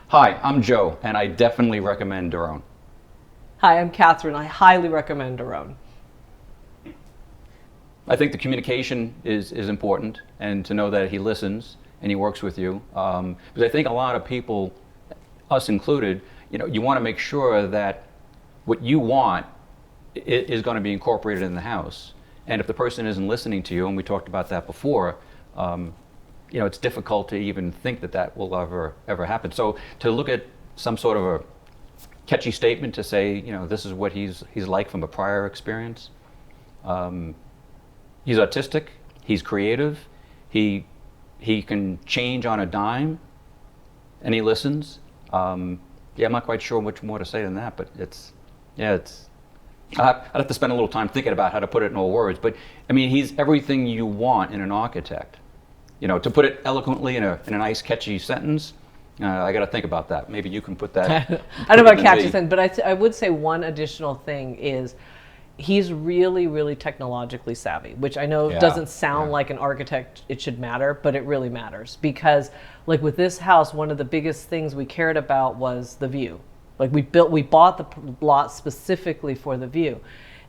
Hi, I'm Joe, and I definitely recommend Daron. Hi, I'm Katherine. I highly recommend Daron. I think the communication is important, and to know that he listens and he works with you. Because I think a lot of people, us included, you want to make sure that what you want is going to be incorporated in the house. And if the person isn't listening to you, and we talked about that before, it's difficult to even think that that will ever happen. So to look at some sort of a catchy statement to say, this is what he's like from a prior experience. He's artistic. He's creative. He can change on a dime, and he listens. I'm not quite sure much more to say than that, but it's. I'd have to spend a little time thinking about how to put it in all words. But I mean, he's everything you want in an architect. To put it eloquently in a nice, catchy sentence. I got to think about that. Maybe you can put that. I don't know about catchy sentence, but I would say one additional thing is he's really, really technologically savvy, which I know doesn't sound like an architect it should matter, but it really matters. Because like with this house, one of the biggest things we cared about was the view. Like we bought the lot specifically for the view.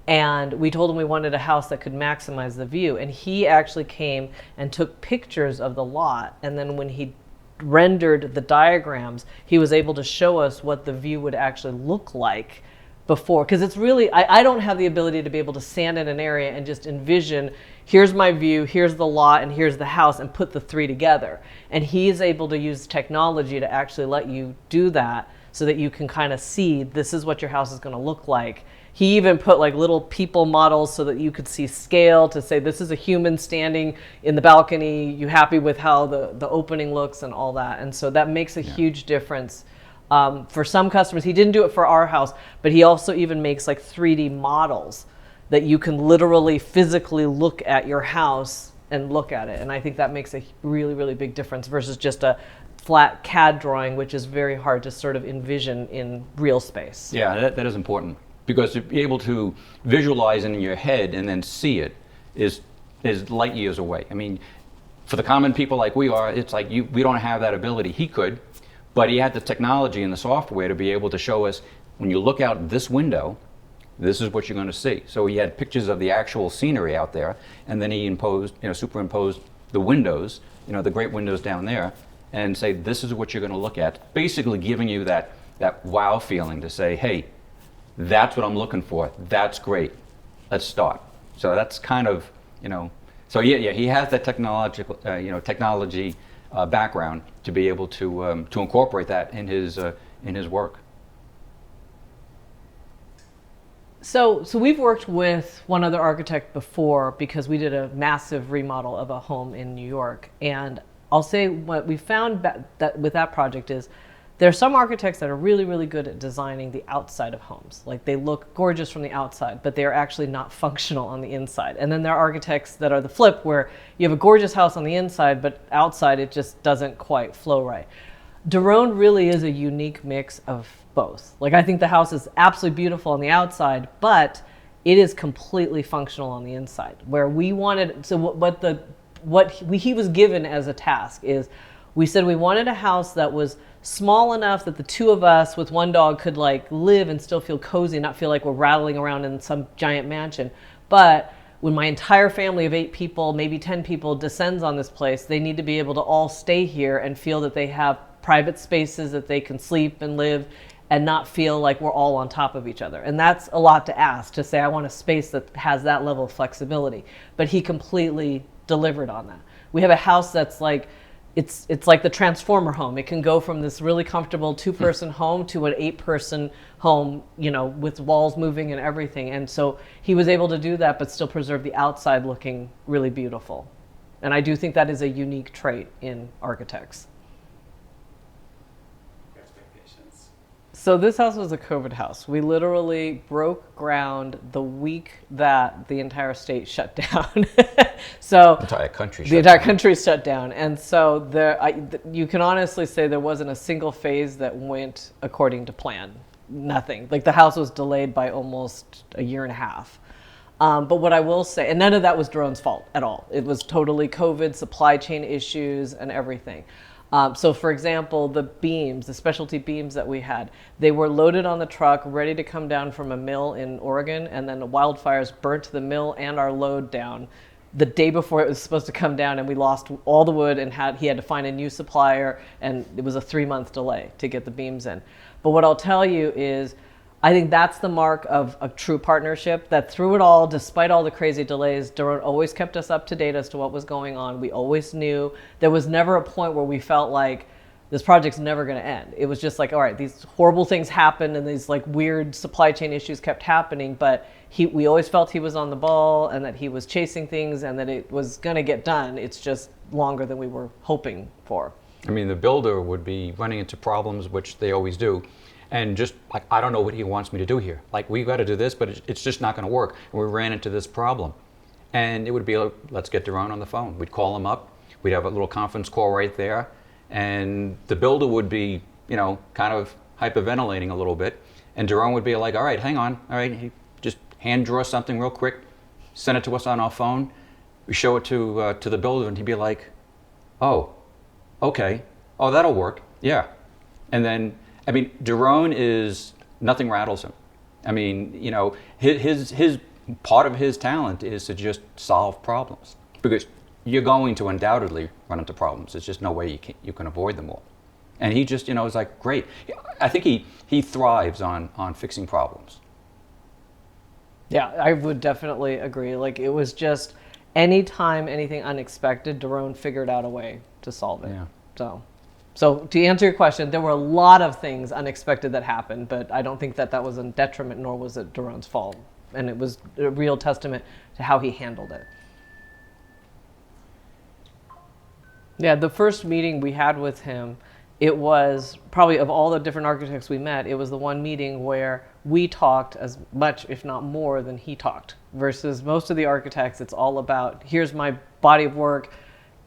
And we told him we wanted a house that could maximize the view. And he actually came and took pictures of the lot. And then when he rendered the diagrams, he was able to show us what the view would actually look like before. Because it's really, I don't have the ability to be able to stand in an area and just envision, here's my view, here's the lot, and here's the house, and put the three together. And he is able to use technology to actually let you do that so that you can kind of see this is what your house is going to look like. He even put like little people models so that you could see scale to say this is a human standing in the balcony. You happy with how the opening looks and all that? And so that makes a huge difference for some customers. He didn't do it for our house, but he also even makes like 3D models that you can literally physically look at your house and look at it. And I think that makes a really, really big difference versus just a flat CAD drawing, which is very hard to sort of envision in real space. Yeah, that is important. Because to be able to visualize it in your head and then see it is light years away. I mean, for the common people like we are, it's like we don't have that ability. He could, but he had the technology and the software to be able to show us, when you look out this window, this is what you're going to see. So he had pictures of the actual scenery out there, and then he superimposed the windows, the great windows down there, and say, this is what you're going to look at. Basically giving you that wow feeling to say, hey, that's what I'm looking for. That's great. Let's start. So that's kind of, So he has that technological, technology background to be able to incorporate that in his work. So we've worked with one other architect before because we did a massive remodel of a home in New York, and I'll say what we found that with that project is there are some architects that are really, really good at designing the outside of homes. Like they look gorgeous from the outside, but they are actually not functional on the inside. And then there are architects that are the flip, where you have a gorgeous house on the inside, but outside it just doesn't quite flow right. Daron really is a unique mix of both. Like I think the house is absolutely beautiful on the outside, but it is completely functional on the inside. Where we wanted, so what he was given as a task is, we said we wanted a house that was small enough that the two of us with one dog could like live and still feel cozy, not feel like we're rattling around in some giant mansion. But when my entire family of 8 people, maybe 10 people descends on this place, they need to be able to all stay here and feel that they have private spaces that they can sleep and live and not feel like we're all on top of each other. And that's a lot to ask, to say I want a space that has that level of flexibility. But he completely delivered on that. We have a house that's like, it's like the Transformer home. It can go from this really comfortable 2-person home to an 8-person home, with walls moving and everything. And so he was able to do that, but still preserve the outside looking really beautiful. And I do think that is a unique trait in architects. So this house was a COVID house. We literally broke ground the week that the entire state shut down. So The entire country shut down. And so you can honestly say there wasn't a single phase that went according to plan. Nothing. Like the house was delayed by almost a year and a half. But what I will say, and none of that was Daron's fault at all. It was totally COVID, supply chain issues, and everything. So for example, the beams, the specialty beams that we had, they were loaded on the truck, ready to come down from a mill in Oregon, and then the wildfires burnt the mill and our load down the day before it was supposed to come down, and we lost all the wood, and he had to find a new supplier, and it was a 3-month delay to get the beams in. But what I'll tell you is, I think that's the mark of a true partnership, that through it all, despite all the crazy delays, Daron always kept us up to date as to what was going on. We always knew. There was never a point where we felt like this project's never going to end. It was just like, all right, these horrible things happened and these like weird supply chain issues kept happening, but we always felt he was on the ball and that he was chasing things and that it was going to get done. It's just longer than we were hoping for. I mean, the builder would be running into problems, which they always do, and just like, I don't know what he wants me to do here. Like, we've got to do this, but it's just not going to work. And we ran into this problem. And it would be like, let's get Daron on the phone. We'd call him up. We'd have a little conference call right there. And the builder would be, kind of hyperventilating a little bit. And Daron would be like, all right, hang on. All right, he just hand draw something real quick, send it to us on our phone. We show it to the builder, and he'd be like, oh, okay. Oh, that'll work. Yeah. And then, I mean, Daron is, nothing rattles him. I mean, his part of his talent is to just solve problems, because you're going to undoubtedly run into problems. There's just no way you can avoid them all. And he just, is like, great. I think he thrives on fixing problems. Yeah, I would definitely agree. Like, it was just anytime anything unexpected, Daron figured out a way to solve it. Yeah. So to answer your question, there were a lot of things unexpected that happened, but I don't think that was a detriment, nor was it Daron's fault. And it was a real testament to how he handled it. Yeah, the first meeting we had with him, it was probably, of all the different architects we met, it was the one meeting where we talked as much, if not more, than he talked. Versus most of the architects, it's all about, here's my body of work,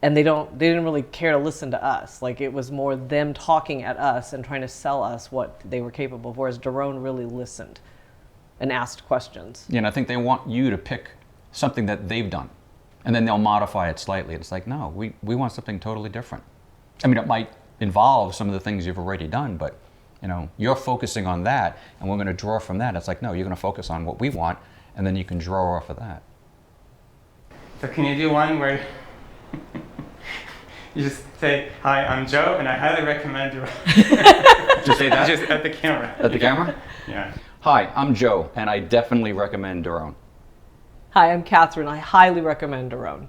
and they didn't really care to listen to us. Like, it was more them talking at us and trying to sell us what they were capable of, whereas Daron really listened and asked questions. Yeah, and I think they want you to pick something that they've done, and then they'll modify it slightly. It's like, no, we want something totally different. I mean, it might involve some of the things you've already done, but you're focusing on that, and we're going to draw from that. It's like, no, you're going to focus on what we want, and then you can draw off of that. So can you do one where you just say, hi, I'm Joe, and I highly recommend you. Just say that? Just at the camera. At the camera? Yeah. Hi, I'm Joe, and I definitely recommend Daron. Hi, I'm Katherine. I highly recommend Daron.